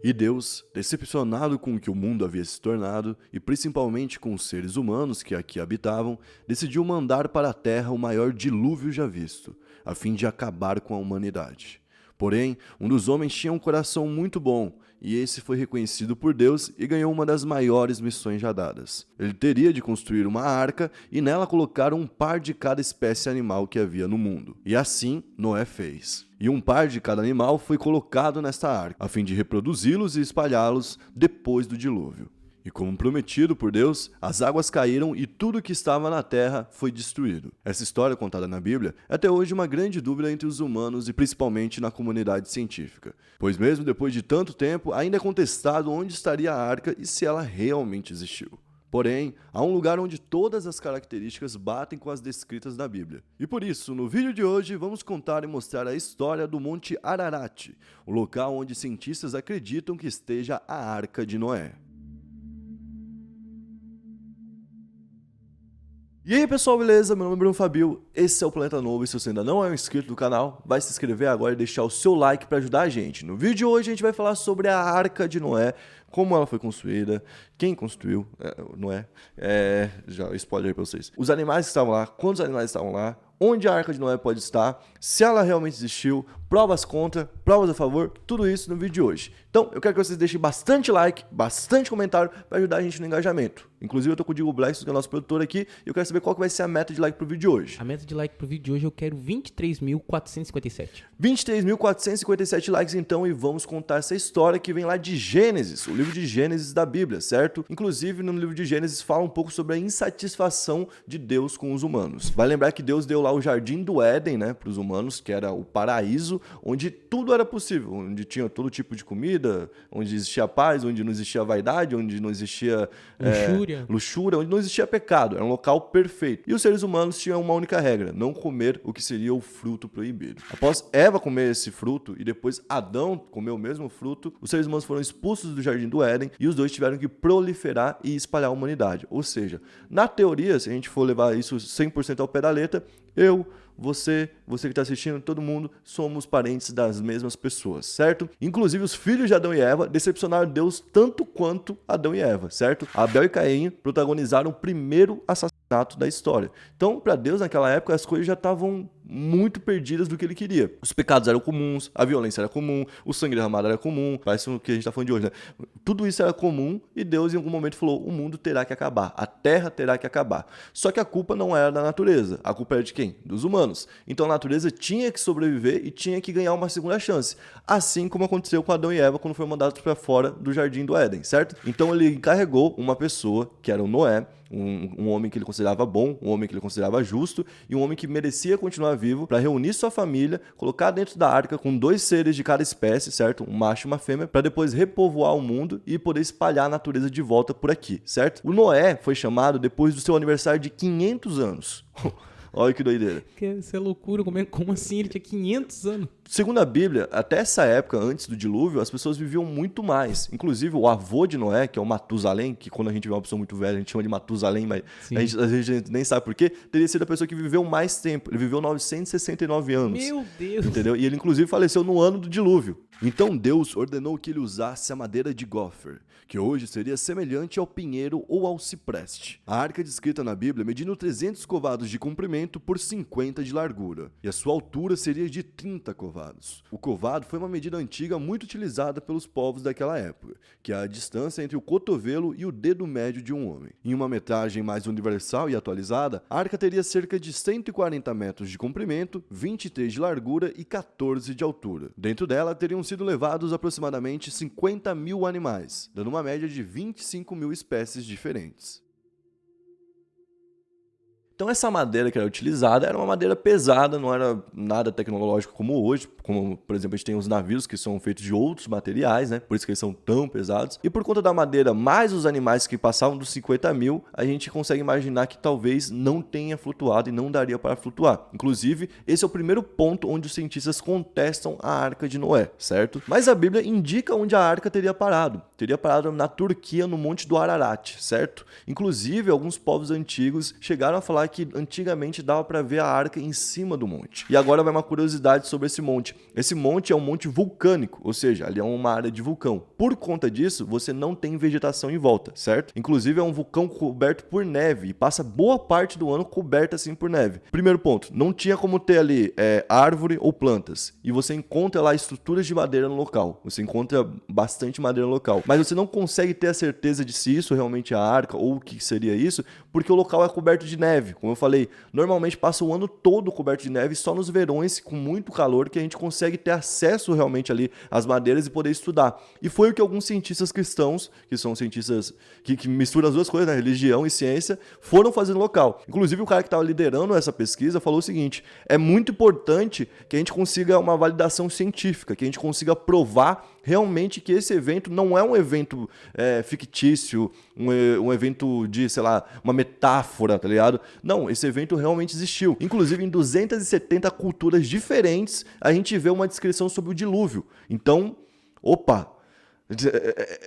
E Deus, decepcionado com o que o mundo havia se tornado, e principalmente com os seres humanos que aqui habitavam, decidiu mandar para a terra o maior dilúvio já visto, a fim de acabar com a humanidade. Porém, um dos homens tinha um coração muito bom, e esse foi reconhecido por Deus e ganhou uma das maiores missões já dadas. Ele teria de construir uma arca e nela colocar um par de cada espécie animal que havia no mundo. E assim Noé fez. E um par de cada animal foi colocado nesta arca, a fim de reproduzi-los e espalhá-los depois do dilúvio. E como prometido por Deus, as águas caíram e tudo que estava na terra foi destruído. Essa história contada na Bíblia é até hoje uma grande dúvida entre os humanos e principalmente na comunidade científica. Pois mesmo depois de tanto tempo, ainda é contestado onde estaria a arca e se ela realmente existiu. Porém, há um lugar onde todas as características batem com as descritas na Bíblia. E por isso, no vídeo de hoje, vamos contar e mostrar a história do Monte Ararat, o local onde cientistas acreditam que esteja a Arca de Noé. E aí pessoal, beleza? Meu nome é Bruno Fabio, esse é o Planeta Novo e se você ainda não é um inscrito do canal, vai se inscrever agora e deixar o seu like para ajudar a gente. No vídeo de hoje a gente vai falar sobre a Arca de Noé, como ela foi construída, quem construiu, Noé, já spoiler aí pra vocês. Os animais que estavam lá, quantos animais estavam lá, onde a Arca de Noé pode estar, se ela realmente existiu, provas contra, provas a favor, tudo isso no vídeo de hoje. Então, eu quero que vocês deixem bastante like, bastante comentário para ajudar a gente no engajamento. Inclusive, eu tô com o Diego Black, que é o nosso produtor aqui, e eu quero saber qual que vai ser a meta de like pro vídeo de hoje. A meta de like pro vídeo de hoje eu quero 23.457. 23.457 likes então, e vamos contar essa história que vem lá de Gênesis, o livro de Gênesis da Bíblia, certo? Inclusive, no livro de Gênesis fala um pouco sobre a insatisfação de Deus com os humanos. Vai lembrar que Deus deu lá o Jardim do Éden, né, para os humanos, que era o paraíso, onde tudo era possível, onde tinha todo tipo de comida, onde existia paz, onde não existia vaidade, onde não existia luxúria, onde não existia pecado, era um local perfeito. E os seres humanos tinham uma única regra, não comer o que seria o fruto proibido. Após Eva comer esse fruto e depois Adão comer o mesmo fruto, os seres humanos foram expulsos do Jardim do Éden e os dois tiveram que proliferar e espalhar a humanidade. Ou seja, na teoria, se a gente for levar isso 100% ao pé da letra, você que está assistindo, todo mundo, somos parentes das mesmas pessoas, certo? Inclusive, os filhos de Adão e Eva decepcionaram Deus tanto quanto Adão e Eva, certo? Abel e Caim protagonizaram o primeiro assassinato da história. Então, para Deus, naquela época, as coisas já estavam muito perdidas do que ele queria. Os pecados eram comuns, a violência era comum, o sangue derramado era comum, parece o que a gente está falando de hoje, né? Tudo isso era comum e Deus, em algum momento, falou: o mundo terá que acabar, a terra terá que acabar. Só que a culpa não era da natureza, a culpa era de quem? Dos humanos. Então a natureza tinha que sobreviver e tinha que ganhar uma segunda chance. Assim como aconteceu com Adão e Eva quando foram mandados para fora do Jardim do Éden, certo? Então ele encarregou uma pessoa, que era o Noé, um homem que ele considerava bom, um homem que ele considerava justo e um homem que merecia continuar vivo, para reunir sua família, colocar dentro da arca com 2 seres de cada espécie, certo? Um macho e uma fêmea, para depois repovoar o mundo e poder espalhar a natureza de volta por aqui, certo? O Noé foi chamado depois do seu aniversário de 500 anos. Olha que doideira. Isso é loucura, como assim? Ele tinha 500 anos. Segundo a Bíblia, até essa época, antes do dilúvio, as pessoas viviam muito mais. Inclusive, o avô de Noé, que é o Matusalém, que quando a gente vê uma pessoa muito velha, a gente chama de Matusalém, mas a gente nem sabe por quê, teria sido a pessoa que viveu mais tempo. Ele viveu 969 anos. Meu Deus! Entendeu? E ele, inclusive, faleceu no ano do dilúvio. Então Deus ordenou que ele usasse a madeira de gopher, que hoje seria semelhante ao pinheiro ou ao cipreste. A arca descrita na Bíblia medindo 300 covados de comprimento por 50 de largura, e a sua altura seria de 30 covados. O covado foi uma medida antiga muito utilizada pelos povos daquela época, que é a distância entre o cotovelo e o dedo médio de um homem. Em uma metragem mais universal e atualizada, a arca teria cerca de 140 metros de comprimento, 23 de largura e 14 de altura. Dentro dela teriam sido levados aproximadamente 50 mil animais, dando uma média de 25 mil espécies diferentes. Então essa madeira que era utilizada era uma madeira pesada, não era nada tecnológico como hoje, como por exemplo a gente tem os navios que são feitos de outros materiais, né? Por isso que eles são tão pesados. E por conta da madeira mais os animais que passavam dos 50 mil, a gente consegue imaginar que talvez não tenha flutuado e não daria para flutuar. Inclusive, esse é o primeiro ponto onde os cientistas contestam a Arca de Noé, certo? Mas a Bíblia indica onde a arca teria parado. teria parado na Turquia, no Monte do Ararat, certo? Inclusive, alguns povos antigos chegaram a falar que antigamente dava para ver a arca em cima do monte. E agora vai uma curiosidade sobre esse monte. Esse monte é um monte vulcânico, ou seja, ali é uma área de vulcão. Por conta disso, você não tem vegetação em volta, certo? Inclusive, é um vulcão coberto por neve e passa boa parte do ano coberto assim por neve. Primeiro ponto, não tinha como ter ali árvore ou plantas. E você encontra lá estruturas de madeira no local. Você encontra bastante madeira no local. Mas você não consegue ter a certeza de se isso realmente é a arca ou o que seria isso, porque o local é coberto de neve. Como eu falei, normalmente passa o ano todo coberto de neve, só nos verões, com muito calor, que a gente consegue ter acesso realmente ali às madeiras e poder estudar. E foi o que alguns cientistas cristãos, que são cientistas que misturam as duas coisas, né, religião e ciência, foram fazer no local. Inclusive, o cara que estava liderando essa pesquisa falou o seguinte: é muito importante que a gente consiga uma validação científica, que a gente consiga provar realmente que esse evento não é um evento fictício, um evento de, sei lá, uma metáfora, tá ligado? Não, esse evento realmente existiu. Inclusive, em 270 culturas diferentes, a gente vê uma descrição sobre o dilúvio. Então, opa!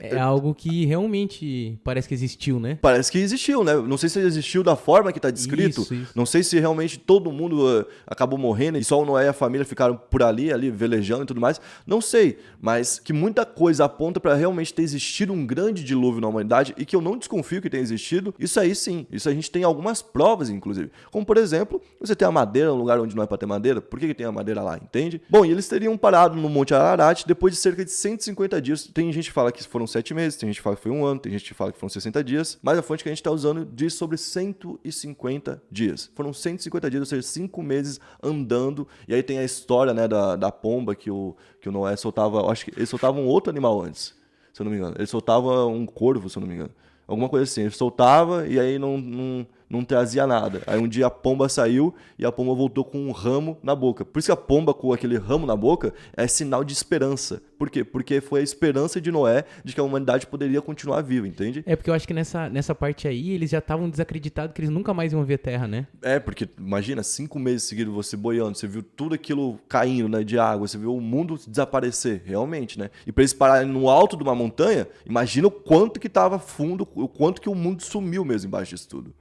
É algo que realmente parece que existiu, né? Parece que existiu, né? Não sei se existiu da forma que está descrito. Isso. Não sei se realmente todo mundo acabou morrendo e só o Noé e a família ficaram por ali velejando e tudo mais. Não sei, mas que muita coisa aponta para realmente ter existido um grande dilúvio na humanidade e que eu não desconfio que tenha existido. Isso aí sim. Isso a gente tem algumas provas, inclusive. Como, por exemplo, você tem a madeira no lugar onde não é para ter madeira. Por que tem a madeira lá, entende? Bom, e eles teriam parado no Monte Ararat depois de cerca de 150 dias. Tem gente que fala que foram 7 meses, tem gente que fala que foi um ano, tem gente que fala que foram 60 dias, mas a fonte que a gente está usando diz sobre 150 dias. Foram 150 dias, ou seja, 5 meses andando, e aí tem a história, né, da pomba que o Noé soltava, acho que ele soltava um outro animal antes, se eu não me engano. Ele soltava um corvo, se eu não me engano. Alguma coisa assim, ele soltava e aí não trazia nada. Aí um dia a pomba saiu e a pomba voltou com um ramo na boca. Por isso que a pomba com aquele ramo na boca é sinal de esperança. Por quê? Porque foi a esperança de Noé de que a humanidade poderia continuar viva, entende? É porque eu acho que nessa parte aí eles já estavam desacreditados que eles nunca mais iam ver terra, né? É, porque imagina, 5 meses seguidos você boiando, você viu tudo aquilo caindo, né, de água, você viu o mundo desaparecer, realmente, né? E para eles pararem no alto de uma montanha, imagina o quanto que estava fundo, o quanto que o mundo sumiu mesmo embaixo disso tudo.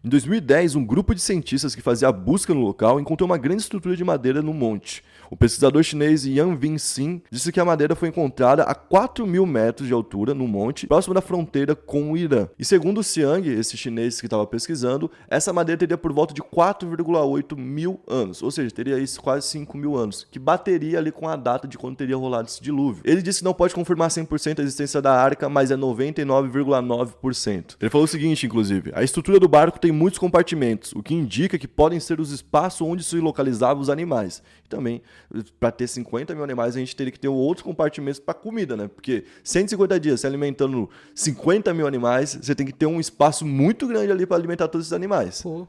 Em 2010, um grupo de cientistas que fazia a busca no local encontrou uma grande estrutura de madeira no monte. O pesquisador chinês Yang Wing-Sin disse que a madeira foi encontrada a 4.000 metros de altura no monte, próximo da fronteira com o Irã. E segundo o Xiang, esse chinês que estava pesquisando, essa madeira teria por volta de 4,8 mil anos, ou seja, teria isso quase 5 mil anos, que bateria ali com a data de quando teria rolado esse dilúvio. Ele disse que não pode confirmar 100% a existência da arca, mas é 99,9%. Ele falou o seguinte, inclusive: a estrutura do barco tem muitos compartimentos, o que indica que podem ser os espaços onde se localizavam os animais. E também, para ter 50 mil animais, a gente teria que ter outros compartimentos para comida, né? Porque 150 dias se alimentando 50 mil animais, você tem que ter um espaço muito grande ali para alimentar todos esses animais. Pô.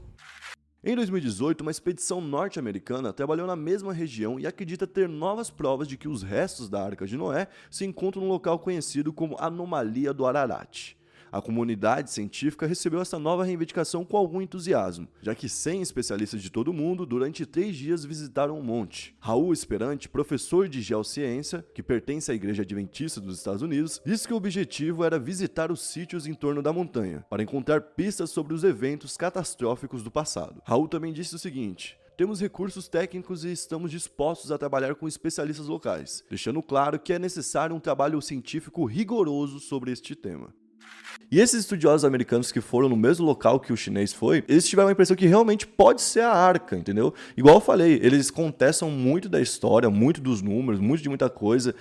Em 2018, uma expedição norte-americana trabalhou na mesma região e acredita ter novas provas de que os restos da Arca de Noé se encontram num local conhecido como Anomalia do Ararat. A comunidade científica recebeu essa nova reivindicação com algum entusiasmo, já que 100 especialistas de todo o mundo, durante 3 dias, visitaram o monte. Raul Esperante, professor de geociência, que pertence à Igreja Adventista dos Estados Unidos, disse que o objetivo era visitar os sítios em torno da montanha, para encontrar pistas sobre os eventos catastróficos do passado. Raul também disse o seguinte: temos recursos técnicos e estamos dispostos a trabalhar com especialistas locais, deixando claro que é necessário um trabalho científico rigoroso sobre este tema. E esses estudiosos americanos que foram no mesmo local que o chinês foi, eles tiveram a impressão que realmente pode ser a arca, entendeu? Igual eu falei, eles contestam muito da história, muito dos números, muito de muita coisa,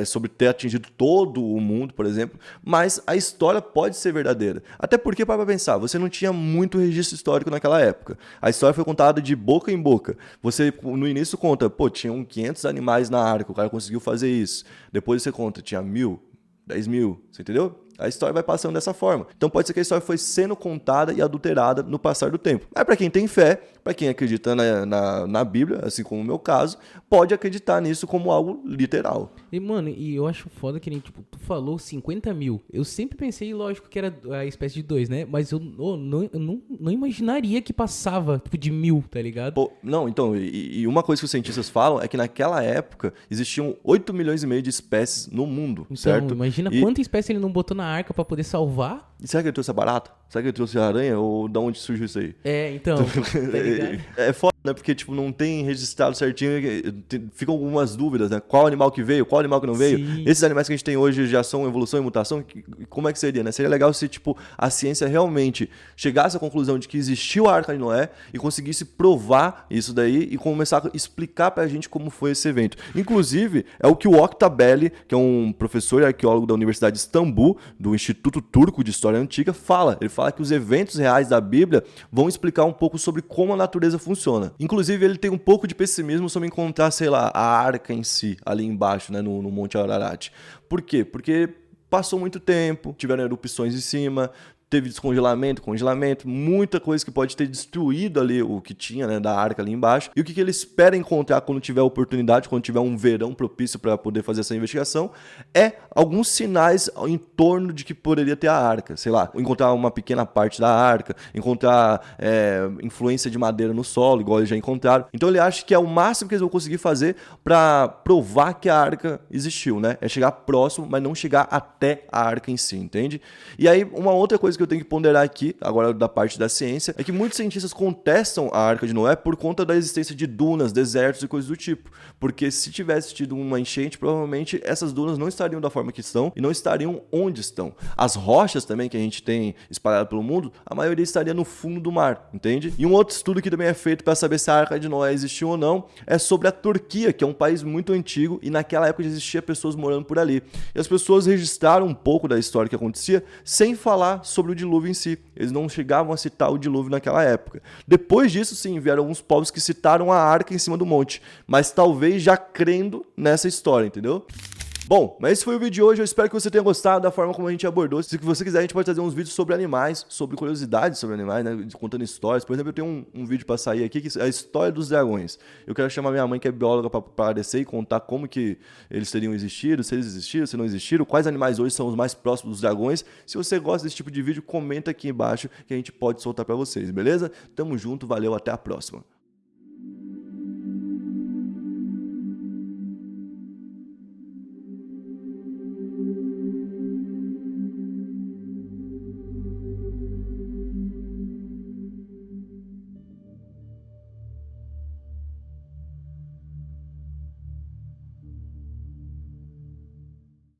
sobre ter atingido todo o mundo, por exemplo, mas a história pode ser verdadeira. Até porque, para pensar, você não tinha muito registro histórico naquela época. A história foi contada de boca em boca. Você, no início, conta, tinham 500 animais na arca, o cara conseguiu fazer isso. Depois você conta, tinha 1.000, 10 mil, você entendeu? A história vai passando dessa forma. Então pode ser que a história foi sendo contada e adulterada no passar do tempo. Mas para quem tem fé, para quem acredita na Bíblia, assim como o meu caso, pode acreditar nisso como algo literal. E, mano, eu acho foda que nem, tipo, tu falou 50 mil. Eu sempre pensei, lógico, que era a espécie de 2, né? Mas eu não imaginaria que passava, tipo, de 1000, tá ligado? Pô, não, então, e uma coisa que os cientistas falam é que naquela época existiam 8 milhões e meio de espécies no mundo, Então, certo? imagina quanta espécie ele não botou na arca pra poder salvar. E será que ele trouxe a barata? Será que ele trouxe a aranha? Ou da onde surgiu isso aí? Então, tá ligado? É foda, né? Porque, tipo, não tem registrado certinho. Ficam algumas dúvidas, né? Qual animal que veio, qual animal que não veio. Sim. Esses animais que a gente tem hoje já são evolução e mutação. Como é que seria, né? Seria legal se, tipo, a ciência realmente chegasse à conclusão de que existiu a Arca de Noé e conseguisse provar isso daí e começar a explicar pra gente como foi esse evento. Inclusive, é o que o Oktabeli, que é um professor e arqueólogo da Universidade de Istambul, do Instituto Turco de História Antiga, fala. Ele fala que os eventos reais da Bíblia vão explicar um pouco sobre como a natureza funciona. Inclusive, ele tem um pouco de pessimismo sobre encontrar, sei lá, a arca em si, ali embaixo, né, no Monte Ararat. Por quê? Porque passou muito tempo, tiveram erupções em cima, teve descongelamento, congelamento, muita coisa que pode ter destruído ali o que tinha, né, da arca ali embaixo. E o que ele espera encontrar quando tiver oportunidade, quando tiver um verão propício para poder fazer essa investigação, é alguns sinais em torno de que poderia ter a arca. Sei lá, encontrar uma pequena parte da arca, encontrar influência de madeira no solo, igual eles já encontraram. Então ele acha que é o máximo que eles vão conseguir fazer para provar que a arca existiu, né? É chegar próximo, mas não chegar até a arca em si, entende? E aí, uma outra coisa que eu tenho que ponderar aqui, agora da parte da ciência, é que muitos cientistas contestam a Arca de Noé por conta da existência de dunas, desertos e coisas do tipo. Porque se tivesse tido uma enchente, provavelmente essas dunas não estariam da forma que estão e não estariam onde estão. As rochas também que a gente tem espalhado pelo mundo, a maioria estaria no fundo do mar, entende? E um outro estudo que também é feito para saber se a Arca de Noé existiu ou não é sobre a Turquia, que é um país muito antigo e naquela época já existia pessoas morando por ali. E as pessoas registraram um pouco da história que acontecia sem falar sobre o dilúvio em si. Eles não chegavam a citar o dilúvio naquela época. Depois disso, sim, vieram alguns povos que citaram a arca em cima do monte, mas talvez já crendo nessa história, entendeu? Bom, mas esse foi o vídeo de hoje, eu espero que você tenha gostado da forma como a gente abordou. Se você quiser, a gente pode trazer uns vídeos sobre animais, sobre curiosidades sobre animais, né, contando histórias. Por exemplo, eu tenho um vídeo pra sair aqui, que é a história dos dragões. Eu quero chamar minha mãe, que é bióloga, pra aparecer e contar como que eles teriam existido, se eles existiram, se não existiram, quais animais hoje são os mais próximos dos dragões. Se você gosta desse tipo de vídeo, comenta aqui embaixo que a gente pode soltar pra vocês, beleza? Tamo junto, valeu, até a próxima.